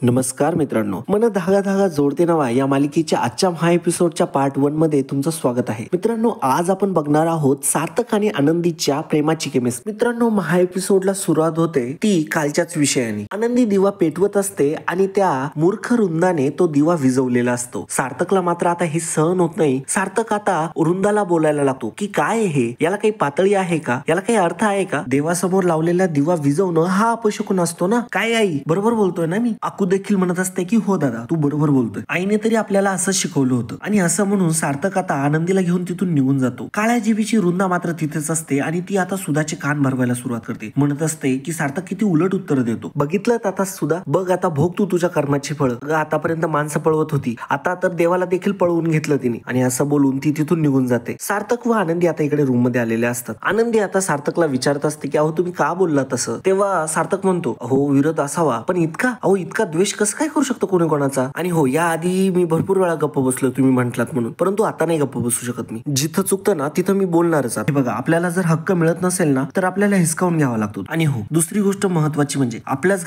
नमस्कार मित्रांनो, मन धागा धागा जोडते नवा या मालिकेच्या आजच्या महा एपिसोडच्या पार्ट 1 मध्ये तुमचं स्वागत आहे. मित्रांनो, आज आपण बघणार आहोत सार्थक आणि आनंदीच्या प्रेमाची केमिस्ट्री. मित्रांनो, महा एपिसोडला सुरुवात होते ती कालच्याच विषयाने. आनंदी दिवा पेटवत असते आणि त्या मूर्ख रुंदाने तो दिवा विझवलेला असतो. सार्थकला मात्र आता हे सहन होत नाही. सार्थक आता रुंदाला बोलायला लागतो की काय हे, याला काही पातळी आहे का, याला काही अर्थ आहे का? देवासमोर लावलेला दिवा विझवणं हा अपशकुन असतो ना. काय आई, बरोबर बोलतोय ना मी? अकू देखील म्हणत असते की हो दादा, तू बरोबर बोलतोय. आईने तरी आपल्याला असं शिकवलं होतं. आणि असं म्हणून सार्थक आता आनंदीला घेऊन तिथून निघून जातो. काळ्या जिभीची रुंदा मात्र तिथेच असते आणि ती आता सुधाचे कान भरवायला सुरुवात करते. म्हणत असते की सार्थक किती उलट उत्तर देतो. बघितलं आता सुधा, बघ आता भोग तू तुझ्या कर्माची फळ. आतापर्यंत माणसं पळवत होती, आता तर देवाला देखील पळवून घेतलं तिने. आणि असं बोलून ती तिथून निघून जाते. सार्थक व आनंदी आता इकडे रूम मध्ये आलेले असतात. आनंदी आता सार्थकला विचारत असते की अहो तुम्ही का बोलला तसं. तेव्हा सार्थक म्हणतो अहो विरोध असावा, पण इतका द्वेष कसं काय करू शकतो कोणी कोणाचा. आणि हो, या आधी मी भरपूर वेळा गप्प बसलो तुम्ही म्हटलात म्हणून, परंतु आता नाही गप्प बसू शकत मी. जिथं चुकतं ना तिथं मी बोलणारच. बघा, आपल्याला जर हक्क मिळत नसेल ना तर आपल्याला हिसकावून घ्यावा लागतो. आणि हो, दुसरी गोष्ट महत्वाची म्हणजे आपल्याच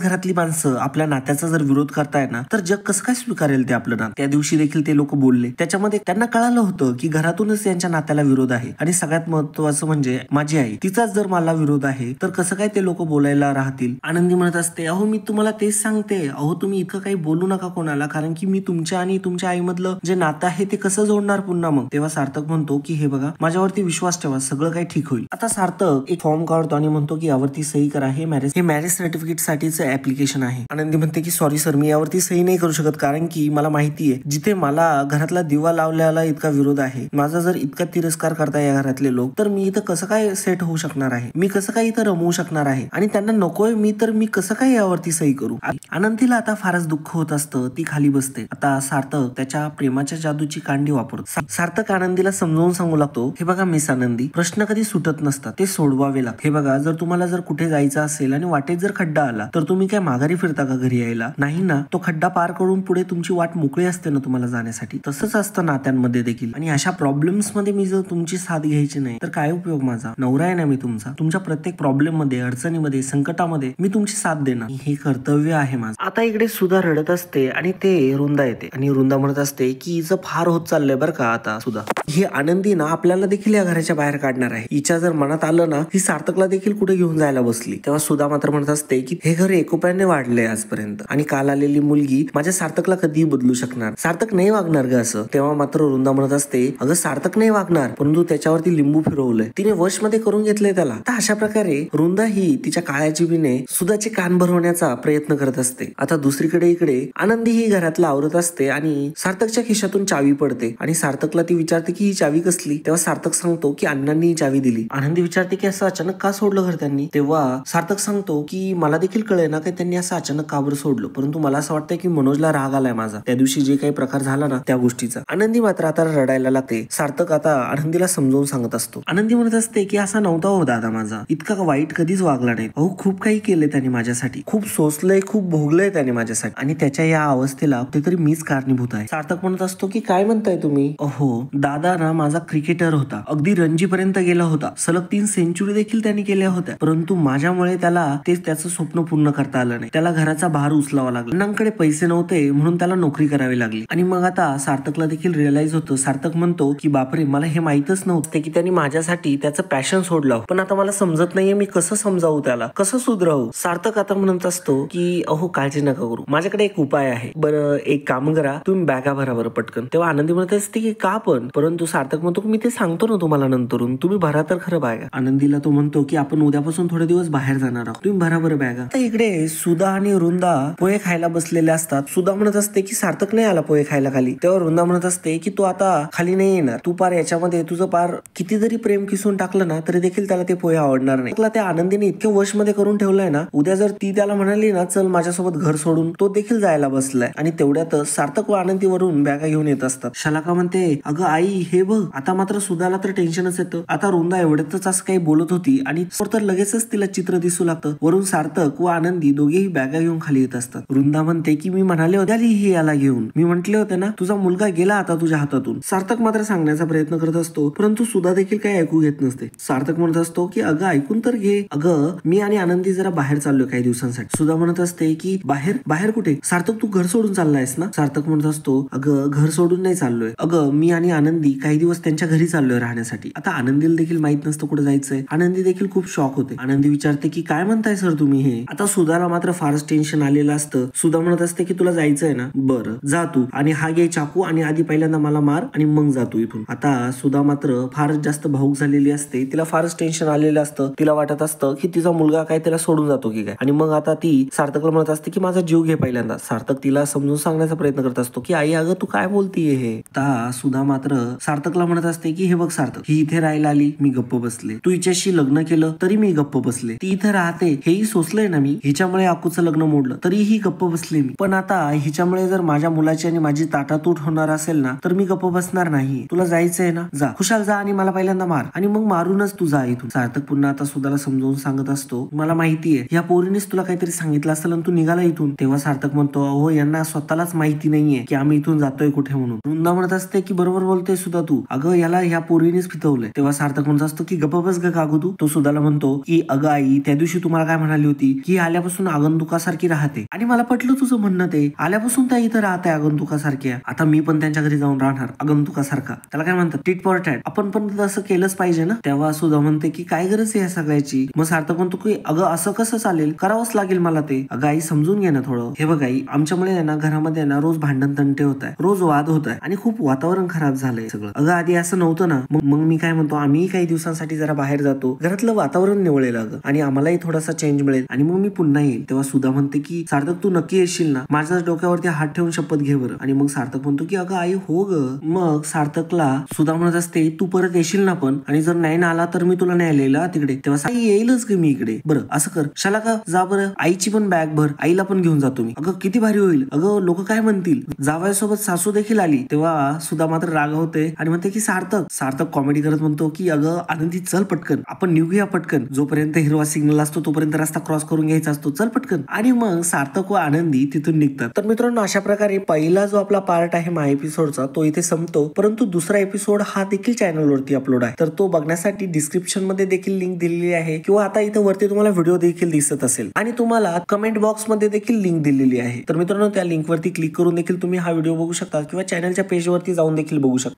घरातली माणसं आपल्या नात्याचा जर विरोध करताय ना तर जग कसं काय स्वीकारेल ते आपलं नातं. त्या दिवशी देखील ते लोक बोलले, त्याच्यामध्ये त्यांना कळालं होतं की घरातूनच यांच्या नात्याला विरोध आहे. आणि सगळ्यात महत्वाचं म्हणजे माझी आई, तिचाच जर मला विरोध आहे तर कसं काय ते लोक बोलायला राहतील. आनंदी म्हणत असते अहो मी तुम्हाला तेच सांगते, अहो तुम्ही इतकं काही बोलू नका कोणाला, कारण की मी तुमच्या आणि तुमच्या आईमधलं जे नातं आहे ते कसं जोडणार पुन्हा मग. तेव्हा सार्थक म्हणतो की हे बघा, माझ्यावरती विश्वास ठेवा, सगळं काही ठीक होईल. आता सार्थक एक फॉर्म काढतो आणि म्हणतो की यावरती सही करा, हे मॅरेज सर्टिफिकेट साठीचं ऍप्लिकेशन आहे. आनंदी म्हणते की सॉरी सर, मी यावरती सही नाही करू शकत, कारण की मला माहिती आहे जिथे मला घरातला दिवा लावल्याला इतका विरोध आहे, माझा जर इतका तिरस्कार करताय या घरातले लोक, तर मी इथं कसं काय सेट होऊ शकणार आहे, मी कसं काय इथं रमवू शकणार आहे, आणि त्यांना नकोय मी कसं काय यावरती सही करू. आनंदीला आता फारच दुःख होत असतं. ती खाली बसते. आता सार्थक त्याच्या प्रेमाच्या जादूची कांडी वापरतो. सार्थक आनंदीला समजावून सांगू लागतो, हे बघा मिस आनंदी, प्रश्न कधी सुटत नसतात, ते सोडवावे लागतात. हे बघा, जर तुम्हाला जर कुठे जायचं असेल आणि वाटेत जर खड्डा आला तर तुम्ही काय माघारी फिरता का घरी यायला? नाही ना. तो खड्डा पार करून पुढे तुमची वाट मोकळी असते ना तुम्हाला जाण्यासाठी. तसंच असतं नात्यांमध्ये देखील. आणि अशा प्रॉब्लेम्स मध्ये मी जर तुमची साथ घ्यायची नाही तर काय उपयोग माझा? नवरा आहे ना मी तुमचा. तुमच्या प्रत्येक प्रॉब्लेम मध्ये, अडचणीमध्ये, संकटामध्ये मी तुमची साथ देणार, हे कर्तव्य आहे माझं. आता इकडे सुधा रडत असते आणि ते रुंदा येते आणि रुंदा म्हणत असते की हिचं फार होत चाललंय बरं का आता सुधा. ही आनंदी ना आपल्याला देखील या घराच्या बाहेर काढणार आहे. हिच्या जर मनात आलं ना ही सार्थकला देखील कुठे घेऊन जायला बसली. तेव्हा सुधा मात्र म्हणत असते की हे घर एकोप्याने वाढलंय आजपर्यंत, आणि काल आलेली मुलगी माझ्या सार्थकला कधीही बदलू शकणार. सार्थक नाही वागणार ग असं. तेव्हा मात्र रुंदा म्हणत असते अगं सार्थक नाही वागणार, परंतु त्याच्यावरती लिंबू फिरवलंय, तिने वश मध्ये करून घेतलंय त्याला. तर अशा प्रकारे रुंदा ही तिच्या काळ्या जिभीने सुधाचे कान भरवण्याचा प्रयत्न करत असते. आता दुसरीकडे इकडे आनंदी ही घरातला आवरत असते आणि सार्थकच्या खिशातून चावी पडते आणि सार्थकला ती विचारते की ही चावी कसली. तेव्हा सार्थक सांगतो की अण्णांनी ही चावी दिली. आनंदी विचारते की असं अचानक का सोडलं घर त्यांनी. तेव्हा सार्थक सांगतो की मला देखील कळेल ना की त्यांनी असं अचानक का बरं सोडलं, परंतु मला असं वाटतंय की मनोजला राग आलाय माझा, त्या दिवशी जे काही प्रकार झाला ना त्या गोष्टीचा. आनंदी मात्र आता रडायला लागते. सार्थक आता आनंदीला समजावून सांगत असतो. आनंदी म्हणत असते की असा नव्हता हो दादा माझा, इतका वाईट कधीच वागला नाही. अहो खूप काही केले त्याने माझ्यासाठी, खूप सोसलंय, खूप भोगलंय त्याने माझ्यासाठी, आणि त्याच्या या अवस्थेला कुठेतरी मीच कारणीभूत आहे. सार्थक म्हणत असतो की काय म्हणताय तुम्ही? अहो दादा ना माझा क्रिकेटर होता, अगदी रणजी पर्यंत गेला होता, सलग 3 सेंचुरी देखील त्यांनी केल्या होत्या, परंतु माझ्यामुळे त्याला तेच त्याचं स्वप्न पूर्ण करता आलं नाही. त्याला घराचा भार उचलावा लागला, अण्णांकडे पैसे नव्हते म्हणून त्याला नोकरी करावी लागली. आणि मग आता सार्थकला देखील रिअलाइज होतं. सार्थक म्हणतो की बापरे, मला हे माहितच नव्हते की त्यांनी माझ्यासाठी त्याचं पॅशन सोडलं, पण आता मला समजत नाहीये मी कसं समजावू त्याला, कसं सुधरावू. सार्थक आता म्हणत असतो की अहो काळजी नका करू, माझ्याकडे एक उपाय आहे. बरं एक काम करा, तुम्ही बॅगा भरा बरं पटकन. तेव्हा आनंदी म्हणत असते की का पण, परंतु सार्थक म्हणतो मी ते सांगतो ना तुम्हाला नंतरून, तुम्ही भरा तर खरं बॅगा. आनंदीला तो म्हणतो की आपण उद्यापासून थोडे दिवस बाहेर जाणार आहोत, तुम्ही भरा बरं बॅगा. आता इकडे सुधा आणि रुंदा पोहे खायला बसलेले असतात. सुधा म्हणत असते की सार्थक नाही आला पोहे खायला खाली. तेव्हा रुंदा म्हणत असते की तो आता खाली नाही येणार, तू पार याच्यामध्ये तुझं पार किती जरी प्रेम किसून टाकलं ना तरी देखील त्याला ते पोहे आवडणार नाही. त्या आनंदीने इतके वश मध्ये करून ठेवलंय ना, उद्या जर ती त्याला म्हणाली ना चल माझ्यासोबत घर सोडून, तो देखील जायला बसलाय. आणि तेवढ्यातच सार्थक व आनंदीवरून बॅगा घेऊन येत असतात. शलाका म्हणते अगं आई हे बघ. आता मात्र सुधाला तर टेन्शनच येतं. आता रुंदा एवढ्यातच असं काही बोलत होती आणि तर लगेचच तिला चित्र दिसू लागतं. वरून सार्थक व आनंदी दोघेही बॅगा घेऊन खाली येत असतात. रुंदा म्हणते की मी म्हणाले होते ही याला घेऊन, मी म्हटले होते ना तुझा मुलगा गेला आता तुझ्या हातातून. सार्थक मात्र सांगण्याचा प्रयत्न करत असतो, परंतु सुधा देखील काही ऐकू घेत नसते. सार्थक म्हणत असतो की अगं ऐकून तर घे, अगं मी आणि आनंदी जरा बाहेर चाललोय काही दिवसांसाठी. सुधा म्हणत म्हणत असते की बाहेर बाहेर कुठे? सार्थक तू घर सोडून चाललायस ना? सार्थक म्हणत असतो अगं घर सोडून नाही चाललोय, अगं मी आणि आनंदी काही दिवस त्यांच्या घरी चाललोय राहण्यासाठी. आता आनंदीला देखील माहित नसतं कुठे जायचंय. आनंदी देखील खूप शॉक होते. आनंदी विचारते की काय म्हणताय सर तुम्ही हे? आता सुधाला मात्र फारच टेन्शन आलेलं असतं. सुधा म्हणत असते की तुला जायचंय ना, बरं जा तू, आणि हा घे चाकू आणि आधी पहिल्यांदा मला मार आणि मग जातो इथून. आता सुधा मात्र फारच जास्त भावूक झालेली असते. तिला फारच टेन्शन आलेलं असतं. तिला वाटत असतं की तिचा मुलगा काय तिला सोडून जातो की काय. आणि मग आता ती सार्थकला म्हणत असते की माझा जीव घे पहिल्यांदा. सार्थक तिला समजून सांगण्याचा प्रयत्न करत असतो की आई अगं तू काय बोलतीये हे. आता सुधा मात्र सार्थकला म्हणत असते की हे बघ सार्थक, ही इथे राहायला आली, मी गप्प बसले. तू हिच्याशी लग्न केलं तरी मी गप्प बसले. ती इथे राहते हेही सोचलंय ना मी. हिच्यामुळे अक्कूचं लग्न मोडलं तरीही गप्प बसले मी. पण आता हिच्यामुळे जर माझ्या मुलाची आणि माझी ताटातूट होणार असेल ना तर मी गप्प बसणार नाही. तुला जायचंय ना, जा खुशाल जा आणि मला पहिल्यांदा मार आणि मग मारूनच तू जा इथून. सार्थक पुन्हा आता सुधाला समजावून सांगत असतो मला माहितीये या पोरीनेच तुला काहीतरी सांगितलं असेल आणि तू निघाला इथून. तेव्हा सार्थक म्हणतो हो यांना स्वतःलाच माहिती नाहीये की आम्ही इथून जातोय कुठे म्हणून. वृंदा म्हणत असते की बरोबर बोलतोय सुद्धा तू, अगं याला ह्या पोरीनेच फितवलंय. तेव्हा सार्थक म्हणत असतो की गप्प बस ग काकू तू. तो सुधाला म्हणतो की अगं आई त्या दिवशी तुम्हाला काय म्हणाली होती की आल्यापासून आगंतुकासारखी राहते, आणि मला पटलं तुझं म्हणणं. ते आल्यापासून त्या इथं राहते आगंतुकासारख्या. आता मी पण त्यांच्या घरी जाऊन राहणार आगंतुकासारखा. त्याला काय म्हणतात टिट फॉर टॅट. आपण पण तसं केलंच पाहिजे ना. तेव्हा सुधा म्हणते की काय गरज आहे या सगळ्याची. मग सार्थक म्हणतो की अगं असं कसं चालेल, करावंच लागेल मला ते. अगं आई समजून घे ना थोडं. हे बघ आई आमच्यामुळे ना घरामध्ये ना रोज भांडण तंटे होत आहे, रोज वाद होत आहे आणि खूप वातावरण खराब झालंय सगळं. अगं आधी असं नव्हतं ना. मग मी काय म्हणतो आम्ही काही दिवसांसाठी जरा बाहेर जातो, घरातलं वातावरण निवळेल अगं आणि आम्हालाही थोडासा चेंज मिळेल आणि मग मी पुन्हा येईल. तेव्हा सुधा म्हणते की सार्थक तू नक्की येशील ना, माझ्या डोक्यावरती हात ठेवून शपथ घे बरं. आणि मग सार्थक म्हणतो की अगं आई हो ग. मग सार्थकला सुधा म्हणत असते तू परत येशील ना पण, आणि जर नाही ना आला तर मी तुला न्यायला तिकडे. तेव्हा येईलच ग मी इकडे. बरं असं कर शाला का जा बरं, आईची पण बॅग भर, आईला पण घेऊन जातो मी. अगं किती भारी होईल, अगं लोक काय म्हणतील. जावयासोबत सासू देखील आली. तेव्हा सुधा मात्र रागावते आणि म्हणते की सार्थक कॉमेडी करत म्हणतो की अगं आनंदी चल पटकन आपण निघूया पटकन, जोपर्यंत हिरवा सिग्नल असतो तोपर्यंत रस्ता क्रॉस करून घ्यायचा असतो, चल पटकन. आणि मग सार्थक व आनंदी तिथून निघतात. तर मित्रांनो अशा प्रकारे पहिला जो आपला पार्ट आहे मा एपिसोडचा तो इथे संपतो, परंतु दुसरा एपिसोड हा देखील चॅनलवरती अपलोड आहे. तर तो बघण्यासाठी डिस्क्रिप्शन मध्ये देखील लिंक दिलेली आहे किंवा आता इथे वरती तुम्हाला व्हिडिओ देखील दिसत असेल आणि तुम्हाला कमेंट बॉक्स मध्ये देखील लिंक दिलेली आहे. तर मित्रांनो त्या लिंक वरती क्लिक करून देखील तुम्ही हा व्हिडिओ बघू शकता किंवा चॅनलच्या पेज वरती जाऊन देखील बघू शकता.